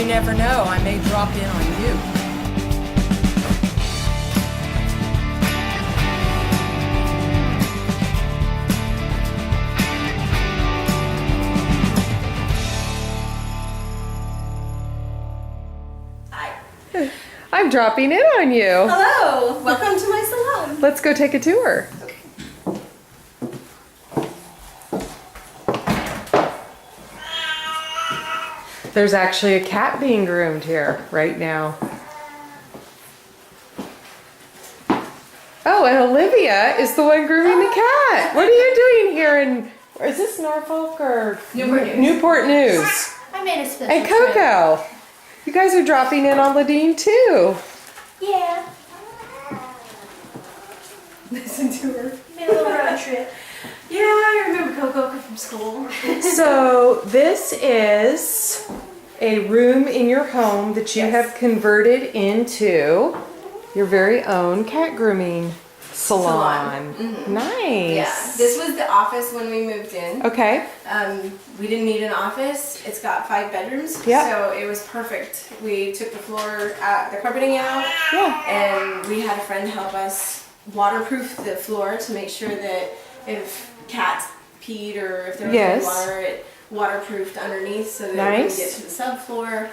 You never know, I may drop in on you. I'm dropping in on you. Hello, welcome to my salon. Let's go take a tour. Okay. There's actually a cat being groomed here right now. Oh, and Olivia is the one grooming the cat. What are you doing here in, is this Norfolk or Newport News? I made a special And Coco. You guys are dropping in on LaDean too. Yeah. Listen to her. Made a little road trip. Yeah, I remember Coco from school. So this is a room in your home that you have converted into your very own cat grooming salon. Mm-hmm. Nice. Yeah, this was the office when we moved in. Okay. We didn't need an office. It's got 5 bedrooms, Yep. so it was perfect. We took the floor out, the carpeting out, Yeah. and we had a friend help us waterproof the floor to make sure that if cats peed or if there was any water, it waterproofed underneath so that we Nice. could get to the subfloor.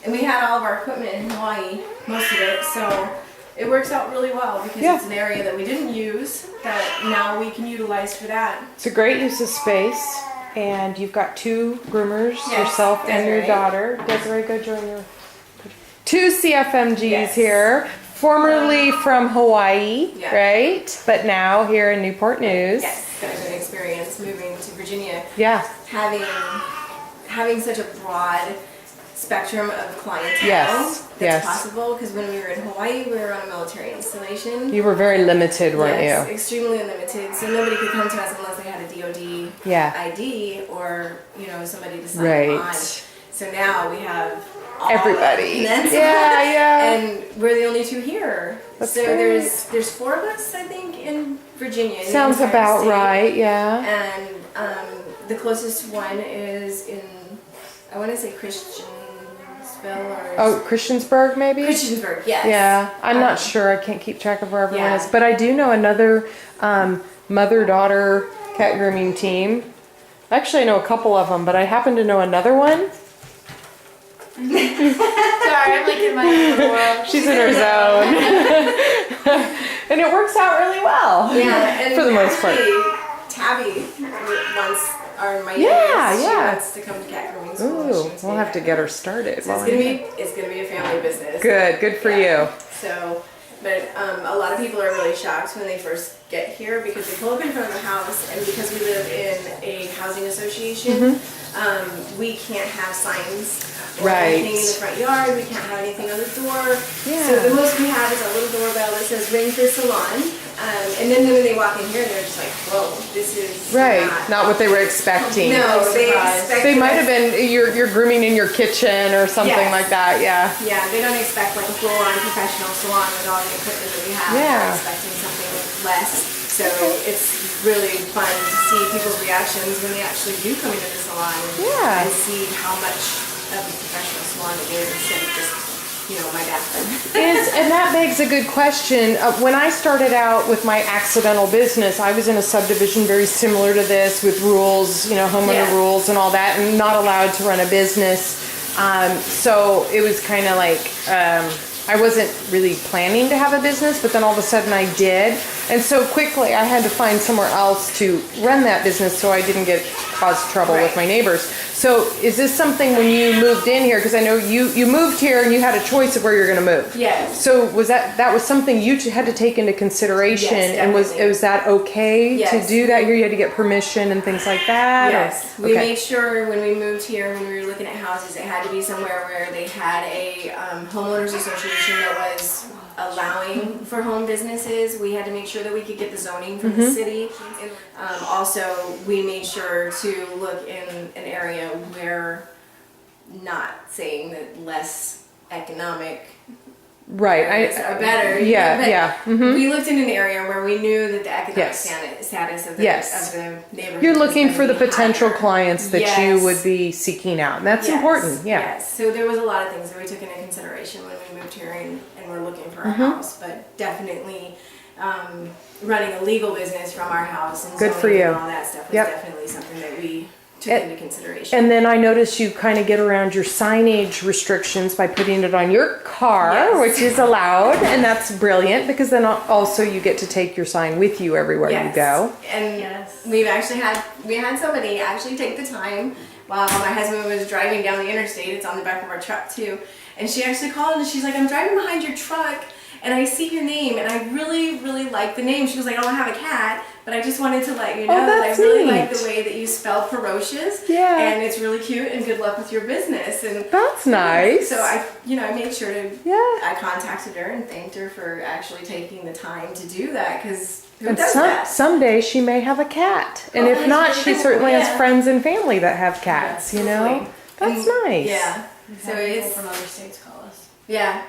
And we had all of our equipment in Hawaii, most of it, so it works out really well because it's an area that we didn't use that now we can utilize for that. It's a great use of space, and you've got 2 groomers, Yes, yourself and your Desiree. daughter. Desiree, go join your 2 CFMGs Yes. here, formerly from Hawaii, Yeah. right? But now here in Newport News. Yes, it's been a good experience moving to Virginia, Yeah. having such a broad spectrum of clientele Yes, that's yes. possible, because when we were in Hawaii, we were on a military installation. You were very limited, weren't Yes, you? extremely limited. So nobody could come to us unless they had a DOD ID or, somebody to sign Right. on. So now we have all Everybody. that. Yeah. And we're the only 2 here. That's so great. there's 4 of us, I think, in Virginia. in the Sounds entire about state. right, yeah. And the closest one is in, I want to say Christiansville or Oh, Christiansburg maybe? Christiansburg, yes. Yeah, I'm not sure. I can't keep track of where everyone Yeah. is. But I do know another mother-daughter cat grooming team. Actually, I know a couple of them, but I happen to know another one. Sorry, I'm like in my own world. She's in her zone. And it works out really well. Yeah, and for the most part. Tabby wants my Yeah, She yeah. wants to come to cat grooming school. She Ooh, wants to we'll be have a to cat get her groomer. started. So it's gonna be a family business. Good for you. So, but a lot of people are really shocked when they first get here because they pull up in front of a house, and because we live in a housing association, we can't have signs or anything in the front yard. We can't have anything on the door. Yeah. So the most we have is a little doorbell that says "Ring for Salon," and then when they walk in here, they're just like, "Whoa, this is Not what they were expecting. No, they expect. They might have been you're grooming in your kitchen or something Yes. like that. Yeah. Yeah, they don't expect like a full-on professional salon with all the equipment that we have. Yeah. They're expecting something less. So it's really fun to see people's reactions when they actually do come into the salon and see how much of a professional salon it is instead of just, my bathroom. And that begs a good question. When I started out with my accidental business, I was in a subdivision very similar to this with rules, homeowner rules and all that, and not allowed to run a business. So it was kind of like, I wasn't really planning to have a business, but then all of a sudden I did. And so quickly I had to find somewhere else to run that business so I didn't cause trouble with my neighbors. So is this something when you moved in here, because I know you moved here and you had a choice of where you're going to move. Yes. So was that was something you had to take into consideration? Yes, and was that okay to do that here? You had to get permission and things like that? Yes. We made sure when we moved here, when we were looking at houses, it had to be somewhere where they had a homeowners association that was allowing for home businesses. We had to make sure that we could get the zoning from the city. Also, we made sure to look in an area where, not saying that less economic Right. are better. Yeah, but yeah. Mhm. We looked in an area where we knew that the economic Yes. status of the, Yes. of the neighborhood. You're was looking gonna for the be potential higher. clients that Yes. you would be seeking out. And that's Yes, important. Yeah. Yes. So there was a lot of things that we took into consideration when we moved here and we're looking for a Mm-hmm. house, but definitely running a legal business from our house and Good for zoning you. and all that stuff was Yep. definitely something that we took And- into consideration. And then I noticed you kind of get around your signage restrictions by putting it on your car, Yes. which is allowed, and that's brilliant because then also you get to take your sign with you everywhere you go. And Yes. we had somebody actually take the time while my husband was driving down the interstate. It's on the back of our truck too. And she actually called and she's like, I'm driving behind your truck and I see your name and I really, really like the name. She was like, I don't have a cat, but I just wanted to let you know that I that's really neat. like the way that you spell Purrocious. Yeah. And it's really cute and good luck with your business. And That's nice. so I made sure to, Yeah. I contacted her and thanked her for actually taking the time to do that because who And does that? someday she may have a cat. And Oh, if that's not, really she cool. certainly Yeah. has friends and family that have cats, you know? Hopefully. That's And- nice. Yeah. So So people it's from other states call us. yeah.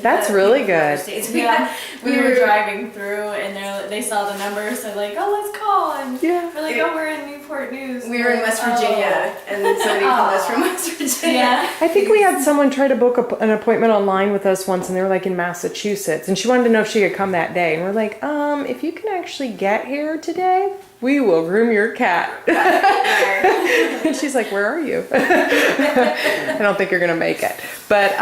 That's really good. Yeah, we were driving through and they saw the numbers. They're like, "Oh, let's call!" And Yeah. we're like, "Oh, we're in Newport News." We were in West Virginia, and then somebody called us from West Virginia. Yeah. I think we had someone try to book an appointment online with us once, and they were like in Massachusetts, and she wanted to know if she could come that day. And we're like, if you can actually get here today, we will groom your cat. And she's like, where are you? I don't think you're gonna make it. But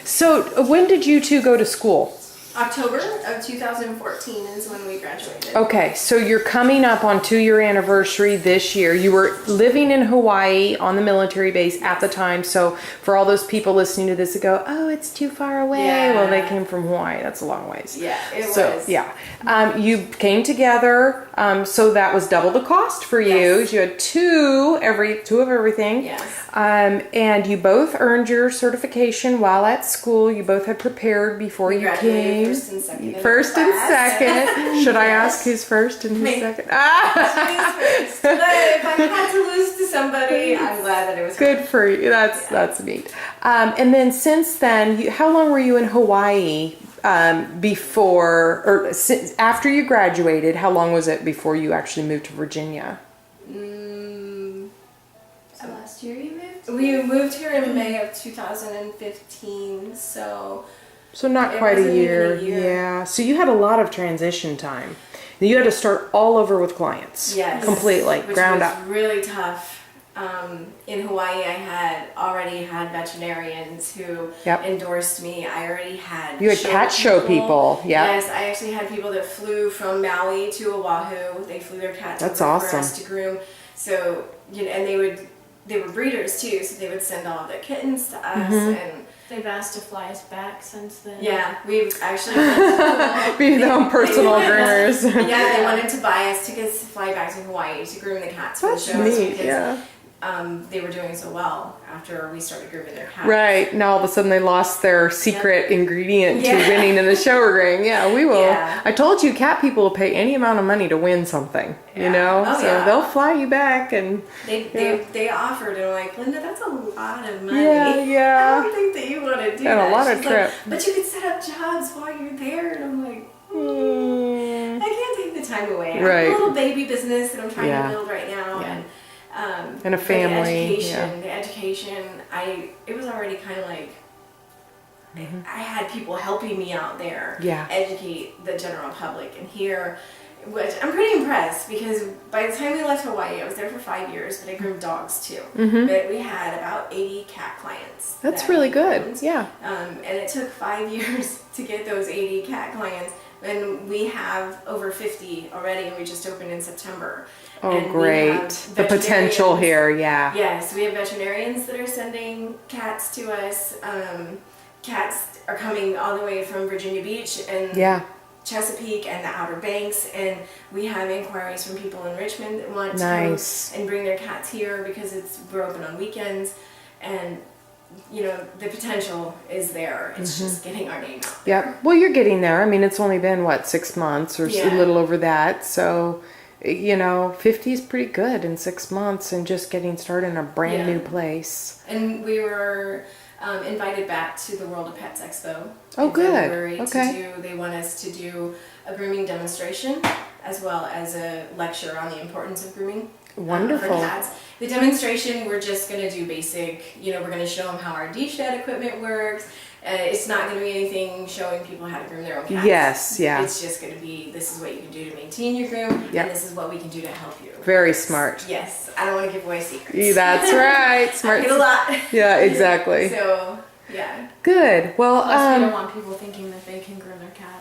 so when did you two go to school? October of 2014 is when we graduated. Okay, so you're coming up on 2-year anniversary this year. You were living in Hawaii on the military base at the time. So for all those people listening to this that go, oh, it's too far away. Yeah. Well, they came from Hawaii. That's a long ways. Yeah, it So was. yeah, you came together. So that was double the cost for you. Yes. You had two of everything. Yes. And you both earned your certification while at school. You both had prepared before We you graduated came. first and second. in First and class. second. Should I Yes. ask who's first and who's Me. second? Ah, She's first. But if I had to lose to somebody, I'm glad that it was good for you. That's neat. And then since then, how long were you in Hawaii before or after you graduated? How long was it before you actually moved to Virginia? So last year you moved? We moved here in May of 2015, so So not It quite a wasn't even year. a year. Yeah. So you had a lot of transition time. You had to start all over with clients. yes. Completely. Which Ground was up. really tough. In Hawaii, I had already had veterinarians who Yep. endorsed me. I already had You had cat show people. Yeah. Yes, I actually had people that flew from Maui to Oahu. They flew their cats That's over awesome. for us to groom. So and they were breeders too, so they would send all of their kittens to us Mm-hmm. and. They've asked to fly us back since then. Yeah, we've actually Be their own personal groomers. Yeah, they wanted to buy us tickets to fly back to Hawaii to groom the cats for That's the shows neat. because Yeah. they were doing so well after we started grooming their cats. Right. Now all of a sudden they lost their secret ingredient to Yeah. winning in the show ring. Yeah, we will. Yeah. I told you cat people will pay any amount of money to win something. You Yeah. know? Oh, so yeah. they'll fly you back and They offered and I'm like, Linda, that's a lot of money. Yeah. I don't think that you want to do And a that. lot of She's like, trip. but you could set up jobs while you're there and I'm like, Mm. I can't take the time away. I Right. have a little baby business that I'm trying Yeah. to build right now Yeah. and And a but family, the education, it was already kind of like I had people helping me out there Mm-hmm. Yeah. educate the general public and here, which I'm pretty impressed because by the time we left Hawaii, I was there for 5 years, but I groomed dogs too. But we had about 80 cat clients. Mm-hmm. That's that really we good. groomed. Yeah. And it took 5 years to get those 80 cat clients. And we have over 50 already, and we just opened in September. Oh, And we great. have The potential veterinarians- here. Yeah. Yes, we have veterinarians that are sending cats to us. Cats are coming all the way from Virginia Beach and Yeah. Chesapeake and the Outer Banks, and we have inquiries from people in Richmond that want Nice. to come and bring their cats here because we're open on weekends, and the potential is there. It's just getting our name out. Yep. Well, you're getting there. I mean, it's only been, 6 months or Yeah. a little over that. So, 50 is pretty good in 6 months and just getting started in a brand Yeah. new place. And we were invited back to the World of Pets Expo. Oh, in good. February Okay. They want us to do a grooming demonstration as well as a lecture on the importance of grooming. Wonderful. For cats. The demonstration, we're just going to do basic, we're going to show them how our D-shed equipment works. It's not going to be anything showing people how to groom their own cats. Yes, yeah. It's just going to be, this is what you can do to maintain your groom, Yep. and this is what we can do to help you. Very smart. Yes, I don't want to give away secrets. Yeah, that's right. Smart. I get a lot. Yeah, exactly. So, yeah. Good. Well, Plus, we don't want people thinking that they can groom their cats.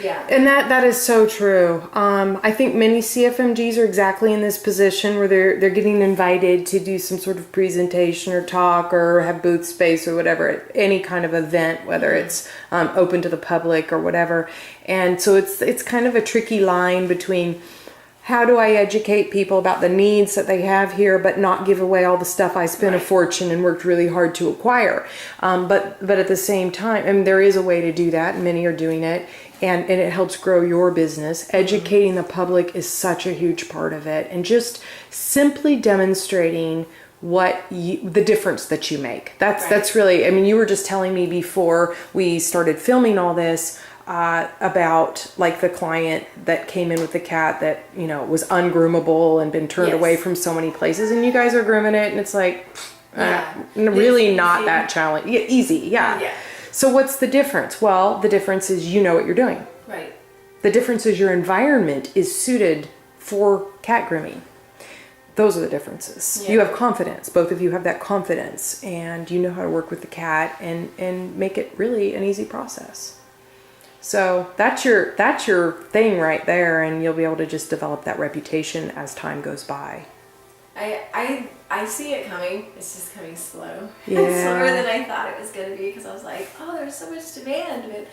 Yeah. and that is so true. I think many CFMGs are exactly in this position where they're getting invited to do some sort of presentation or talk or have booth space or whatever at any kind of event, whether it's open to the public or whatever. And so it's kind of a tricky line between how do I educate people about the needs that they have here, but not give away all the stuff I spent a fortune and worked really hard to acquire. But at the same time, and there is a way to do that, and many are doing it, and it helps grow your business. Educating the public is such a huge part of it, and just simply demonstrating the difference that you make. That's really, I mean, you were just telling me before we started filming all this, about like the client that came in with the cat that was ungroomable and been turned Yes. away from so many places, and you guys are grooming it, and it's like Yeah. really It's not easy. that challenge. Yeah, easy, yeah. Yeah. So what's the difference? Well, the difference is you know what you're doing. Right. The difference is your environment is suited for cat grooming. Those are the differences. Yeah. You have confidence. Both of you have that confidence, and you know how to work with the cat and make it really an easy process. So that's your thing right there, and you'll be able to just develop that reputation as time goes by. I see it coming. It's just coming slow. Yeah. Slower than I thought it was going to be, because I was like, oh, there's so much demand. But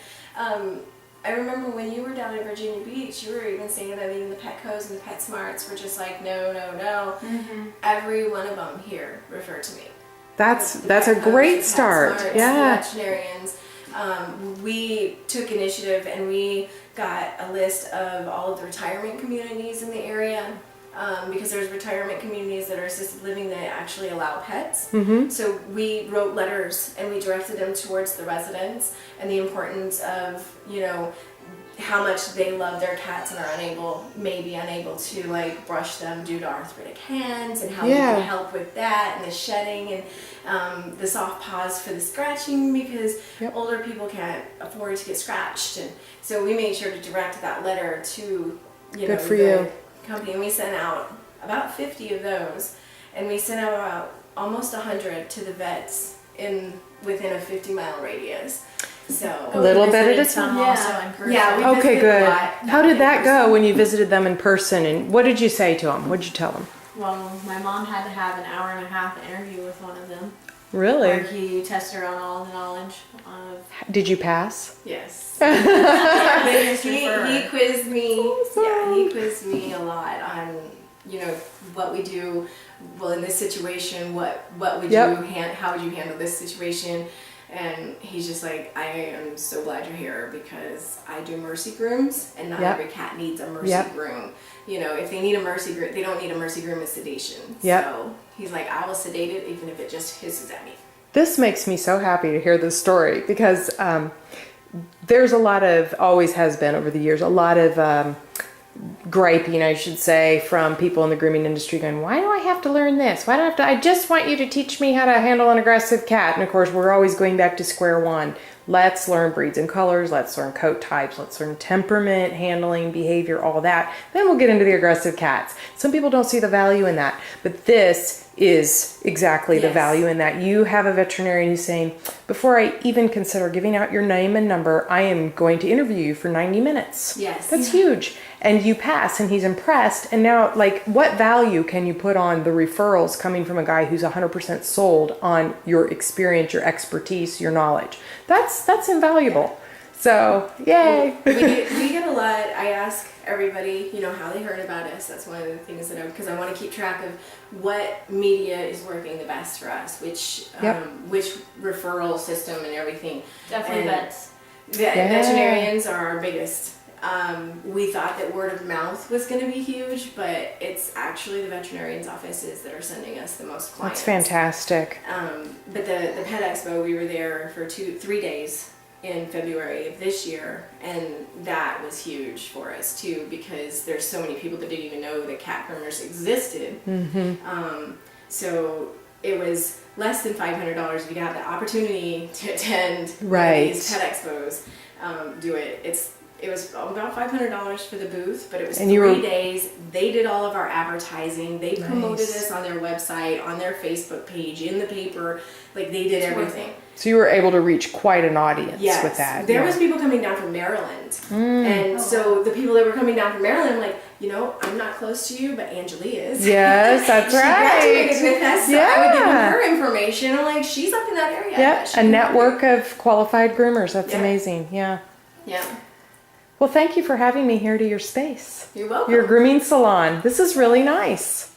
I remember when you were down in Virginia Beach, you were even saying about even the Petcos and the PetSmarts were just like, no, no, no. Mm-hmm. Every one of them here referred to me. That's The a Petcos, great the start. PetSmarts, Yeah. The veterinarians. We took initiative and we got a list of all of the retirement communities in the area, because there's retirement communities that are assisted living that actually allow pets. Mm-hmm. So we wrote letters and we directed them towards the residents and the importance of, how much they love their cats and are maybe unable to like brush them due to arthritic hands, and how we Yeah. can help with that, and the shedding, and the soft paws for the scratching, because Yep. older people can't afford to get scratched. And so we made sure to direct that letter to Good for the you. company, and we sent out about 50 of those, and we sent out about almost 100 to the vets within a 50-mile radius. So A little bit at a Some time. also in person. Yeah, we Okay, visited a good. lot How did that in go person. when you visited them in person, and what did you say to them? What did you tell them? Well, my mom had to have an hour and a half interview with one of them, where Really? he tested her on all the knowledge of Did you pass? Yes. biggest he referrer. quizzed me. Awesome. Yeah, he quizzed me a lot on what we do. Well, in this situation, what would Yep. how would you handle this situation? And he's just like, I am so glad you're here, because I do mercy grooms, and not Yep. every cat needs a mercy Yep. groom. If they need a mercy groom, they don't need a mercy groom with sedation. Yep. So he's like, I will sedate it even if it just hisses at me. This makes me so happy to hear this story, because there's always has been over the years, a lot of griping, I should say, from people in the grooming industry going, why do I have to learn this? Why do I have to? I just want you to teach me how to handle an aggressive cat. And of course, we're always going back to square one. Let's learn breeds and colors. Let's learn coat types. Let's learn temperament, handling, behavior, all that. Then we'll get into the aggressive cats. Some people don't see the value in that, but this is exactly the Yes. value in that. You have a veterinarian who's saying, before I even consider giving out your name and number, I am going to interview you for 90 minutes. Yes. That's huge. And you pass, and he's impressed. And now, like, what value can you put on the referrals coming from a guy who's 100% sold on your experience, your expertise, your knowledge? That's invaluable. So, yay. we get a lot. I ask everybody, how they heard about us. That's one of the things because I want to keep track of what media is working the best for us, which referral system and everything. definitely And vets. Veterinarians are our biggest We thought that word of mouth was going to be huge, but it's actually the veterinarian's offices that are sending us the most clients. That's fantastic. But the Pet Expo, we were there for 3 days in February of this year, and that was huge for us too, because there's so many people that didn't even know that cat groomers existed. So it was less than $500 if you got the opportunity to attend one of these Pet Expos. Do it. It was about $500 for the booth, but it was 3 days. They did all of our advertising. They promoted us on their website, on their Facebook page, in the paper. Like, they did everything. So you were able to reach quite an audience with that. There was people coming down from Maryland. And so the people that were coming down from Maryland, like, you know, I'm not close to you, but Angelique is. Yes, that's right. She graduated with us, so I would give them her information. I'm like, she's up in that area. Yeah, a network of qualified groomers. That's amazing. Yeah. Yeah. Well, thank you for having me here to your space. You're welcome. Your grooming salon. This is really nice.